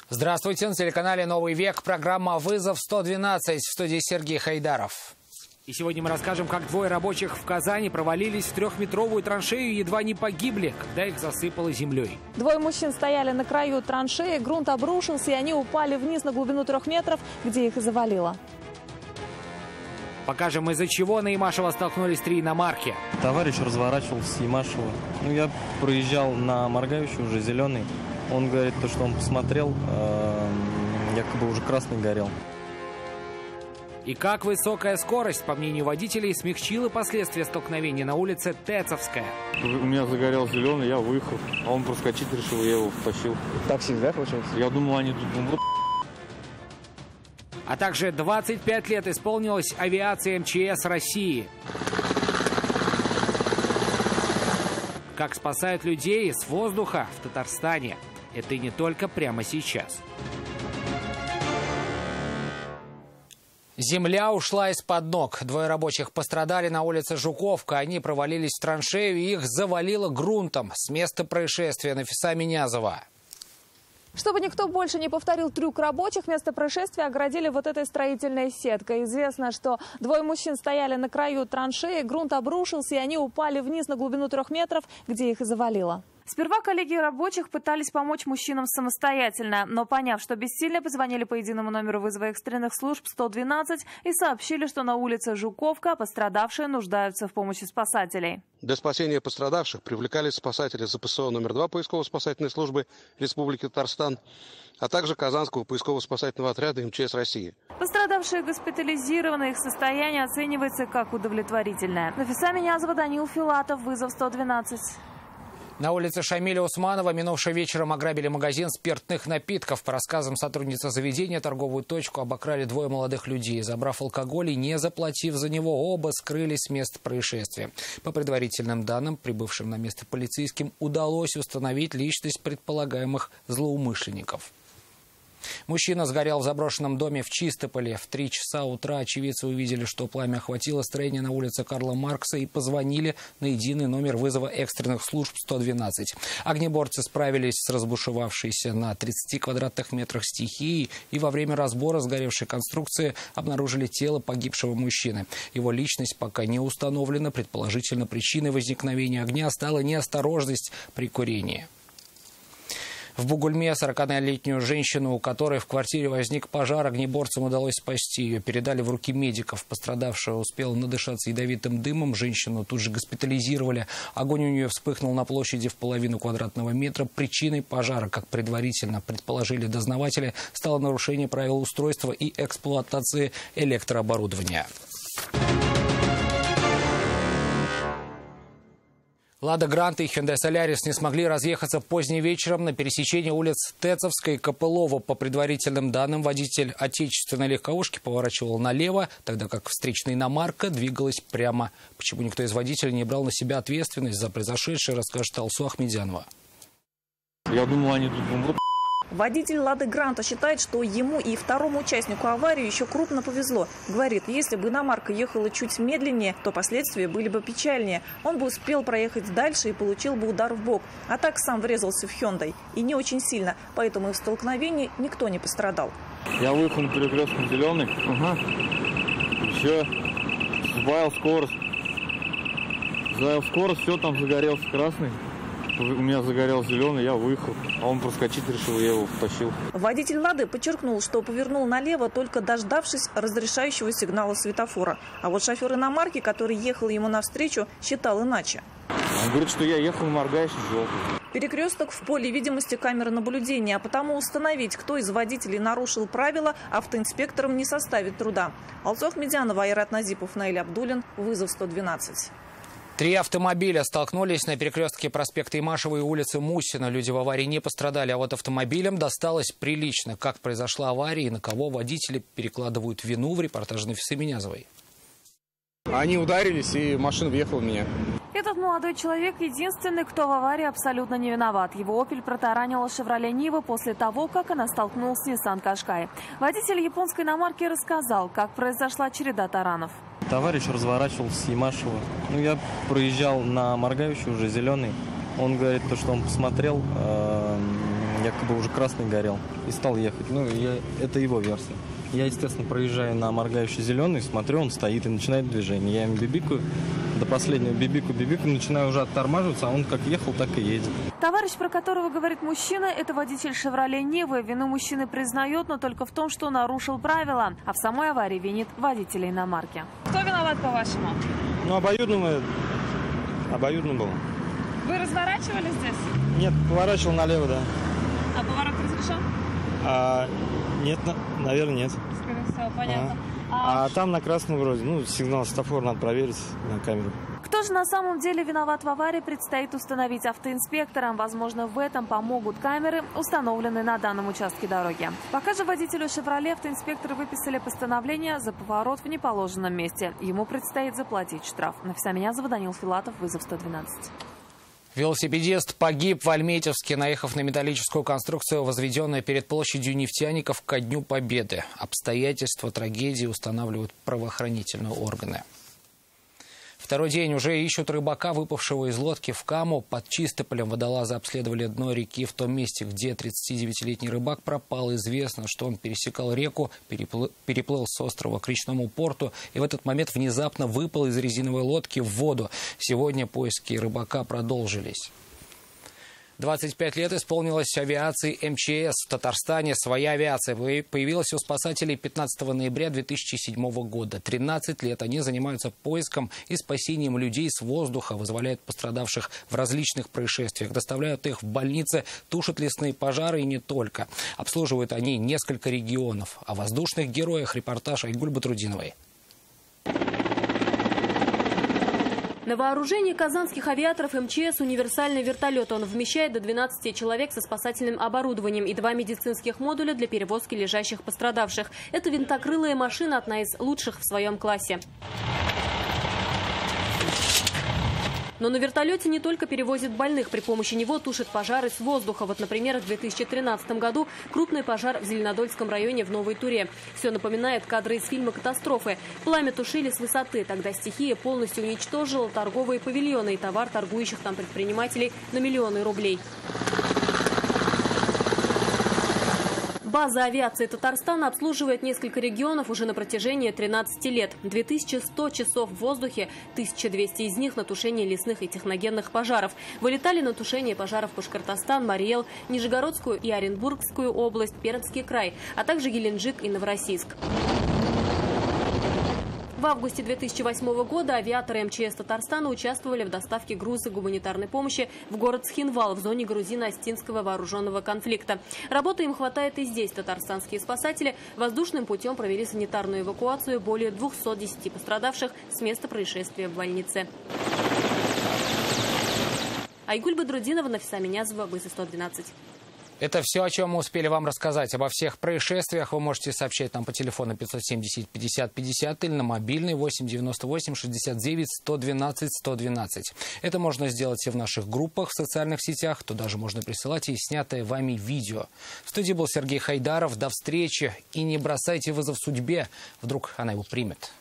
Здравствуйте, на телеканале «Новый век» программа «Вызов 112», в студии Сергей Хайдаров. И сегодня мы расскажем, как двое рабочих в Казани провалились в 3-метровую траншею и едва не погибли, когда их засыпало землей. Двое мужчин стояли на краю траншеи, грунт обрушился, и они упали вниз на глубину 3 метров, где их и завалило. Покажем, из-за чего на Имашево столкнулись 3 иномарки. Товарищ разворачивался с Имашева. Я проезжал на моргающий, уже зеленый. Он говорит, что он посмотрел, якобы уже красный горел. И как высокая скорость, по мнению водителей, смягчила последствия столкновения на улице Тэцовская. У меня загорел зеленый, я выехал, а он проскочить решил, я его втащил. Такси, да, получается? Я думал, они тут умрут. А также 25 лет исполнилось авиации МЧС России. Как спасают людей с воздуха в Татарстане. Это и не только прямо сейчас. Земля ушла из-под ног. Двое рабочих пострадали на улице Жуковка. Они провалились в траншею, и их завалило грунтом. С места происшествия Нафиса Минязова. Чтобы никто больше не повторил трюк рабочих, место происшествия оградили вот этой строительной сеткой. Известно, что двое мужчин стояли на краю траншеи, грунт обрушился, и они упали вниз на глубину 3 метров, где их и завалило. Сперва коллеги рабочих пытались помочь мужчинам самостоятельно, но, поняв, что бессильно, позвонили по единому номеру вызова экстренных служб 112 и сообщили, что на улице Жуковка пострадавшие нуждаются в помощи спасателей. Для спасения пострадавших привлекались спасатели ЗПСО номер 2 поисково-спасательной службы Республики Татарстан, а также Казанского поисково-спасательного отряда МЧС России. Пострадавшие госпитализированы, их состояние оценивается как удовлетворительное. Нафиса Минязова, Данил Филатов, вызов 112. На улице Шамиля Усманова минувшим вечером ограбили магазин спиртных напитков. По рассказам сотрудницы заведения, торговую точку обокрали 2 молодых людей. Забрав алкоголь и не заплатив за него, оба скрылись с места происшествия. По предварительным данным, прибывшим на место полицейским удалось установить личность предполагаемых злоумышленников. Мужчина сгорел в заброшенном доме в Чистополе. В 3 часа утра очевидцы увидели, что пламя охватило строение на улице Карла Маркса, и позвонили на единый номер вызова экстренных служб 112. Огнеборцы справились с разбушевавшейся на 30 квадратных метрах стихией, и во время разбора сгоревшей конструкции обнаружили тело погибшего мужчины. Его личность пока не установлена. Предположительно, причиной возникновения огня стала неосторожность при курении. В Бугульме 40-летнюю женщину, у которой в квартире возник пожар, огнеборцам удалось спасти. Ее передали в руки медиков. Пострадавшая успела надышаться ядовитым дымом. Женщину тут же госпитализировали. Огонь у нее вспыхнул на площади в половину квадратного метра. Причиной пожара, как предварительно предположили дознаватели, стало нарушение правил устройства и эксплуатации электрооборудования. «Лада Гранта» и «Хёндай Солярис» не смогли разъехаться поздним вечером на пересечении улиц Тэцовской и Копылова. По предварительным данным, водитель отечественной легковушки поворачивал налево, тогда как встречная иномарка двигалась прямо. Почему никто из водителей не брал на себя ответственность за произошедшее, расскажет Алсу Ахмедянова. Я думал, они тут умрут. Водитель «Лады Гранта» считает, что ему и второму участнику аварии еще крупно повезло. Говорит, если бы иномарка ехала чуть медленнее, то последствия были бы печальнее. Он бы успел проехать дальше и получил бы удар в бок. А так сам врезался в «Хёндай». И не очень сильно, поэтому и в столкновении никто не пострадал. Я выехал на перекресток зеленый. Все, сбавил скорость. Все, там загорелся красный. У меня загорел зеленый, я выехал, а он проскочить решил, я его втащил. Водитель «Лады» подчеркнул, что повернул налево, только дождавшись разрешающего сигнала светофора. А вот шофер иномарки, который ехал ему навстречу, считал иначе. Он говорит, что я ехал моргающий желтый. Перекресток в поле видимости камеры наблюдения, а потому установить, кто из водителей нарушил правила, автоинспекторам не составит труда. Алсу Ахмедянова, Айрат Назипов, Наиль Абдулин, вызов 112. 3 автомобиля столкнулись на перекрестке проспекта Имашева и улицы Мусина. Люди в аварии не пострадали, а вот автомобилям досталось прилично. Как произошла авария и на кого водители перекладывают вину, в репортаже Нафисы Минязовой. Они ударились, и машина въехала в меня. Этот молодой человек единственный, кто в аварии абсолютно не виноват. Его «Опель» протаранила «Шевроле Нива» после того, как она столкнулась с «Ниссан Кашкай». Водитель японской иномарки рассказал, как произошла череда таранов. Товарищ разворачивался с Имашева. Я проезжал на моргающий, уже зеленый. Он говорит, что он посмотрел, якобы уже красный горел и стал ехать. Ну, это его версия. Я, естественно, проезжаю на моргающий зеленый, смотрю, он стоит и начинает движение. Я ему бибикаю, до последнего бибику, начинаю уже оттормаживаться, а он как ехал, так и едет. Товарищ, про которого говорит мужчина, это водитель «Шевроле Нивы». Вину мужчины признает, но только в том, что нарушил правила. А в самой аварии винит водителя иномарки. Кто виноват, по-вашему? Ну, обоюдно было. Вы разворачивали здесь? Нет, поворачивал налево, да. А поворот разрешен? Нет, наверное, нет. Скорее всего, понятно. А там на красном вроде, сигнал светофора надо проверить на камеру. Кто же на самом деле виноват в аварии, предстоит установить автоинспекторам. Возможно, в этом помогут камеры, установленные на данном участке дороги. Пока же водителю «Шевроле» автоинспекторы выписали постановление за поворот в неположенном месте. Ему предстоит заплатить штраф. Нафиса Минязова, Данил Филатов, вызов 112. Велосипедист погиб в Альметьевске, наехав на металлическую конструкцию, возведенную перед площадью нефтяников ко Дню Победы. Обстоятельства трагедии устанавливают правоохранительные органы. Второй день уже ищут рыбака, выпавшего из лодки в Каму. Под Чистополем водолазы обследовали дно реки. В том месте, где 39-летний рыбак пропал, известно, что он пересекал реку, переплыл с острова к речному порту и в этот момент внезапно выпал из резиновой лодки в воду. Сегодня поиски рыбака продолжились. 25 лет исполнилось авиации МЧС. В Татарстане своя авиация появилась у спасателей 15 ноября 2007 года. 13 лет они занимаются поиском и спасением людей с воздуха, вызволяют пострадавших в различных происшествиях, доставляют их в больницы, тушат лесные пожары и не только. Обслуживают они несколько регионов. О воздушных героях репортаж Айгуль Батрудиновой. На вооружении казанских авиаторов МЧС универсальный вертолет. Он вмещает до 12 человек со спасательным оборудованием и 2 медицинских модуля для перевозки лежащих пострадавших. Это винтокрылая машина, одна из лучших в своем классе. Но на вертолете не только перевозит больных, при помощи него тушит пожары с воздуха. Вот, например, в 2013 году крупный пожар в Зеленодольском районе в Новой Туре. Все напоминает кадры из фильма «Катастрофы». Пламя тушили с высоты. Тогда стихия полностью уничтожила торговые павильоны и товар торгующих там предпринимателей на миллионы рублей. База авиации Татарстана обслуживает несколько регионов уже на протяжении 13 лет. 2100 часов в воздухе, 1200 из них на тушение лесных и техногенных пожаров. Вылетали на тушение пожаров в Башкортостан, Мариэл, Нижегородскую и Оренбургскую область, Пермский край, а также Геленджик и Новороссийск. В августе 2008 года авиаторы МЧС Татарстана участвовали в доставке груза гуманитарной помощи в город Схинвал в зоне грузино-остинского вооруженного конфликта. Работы им хватает и здесь. Татарстанские спасатели воздушным путем провели санитарную эвакуацию более 210 пострадавших с места происшествия в больнице. Айгуль Батрудинова, Нафиса Минязова, вызов 112. Это все, о чем мы успели вам рассказать. Обо всех происшествиях вы можете сообщать нам по телефону 570 50 50 или на мобильный 8 98 69 112 112. Это можно сделать и в наших группах в социальных сетях. Туда же можно присылать и снятое вами видео. В студии был Сергей Хайдаров. До встречи. И не бросайте вызов судьбе. Вдруг она его примет.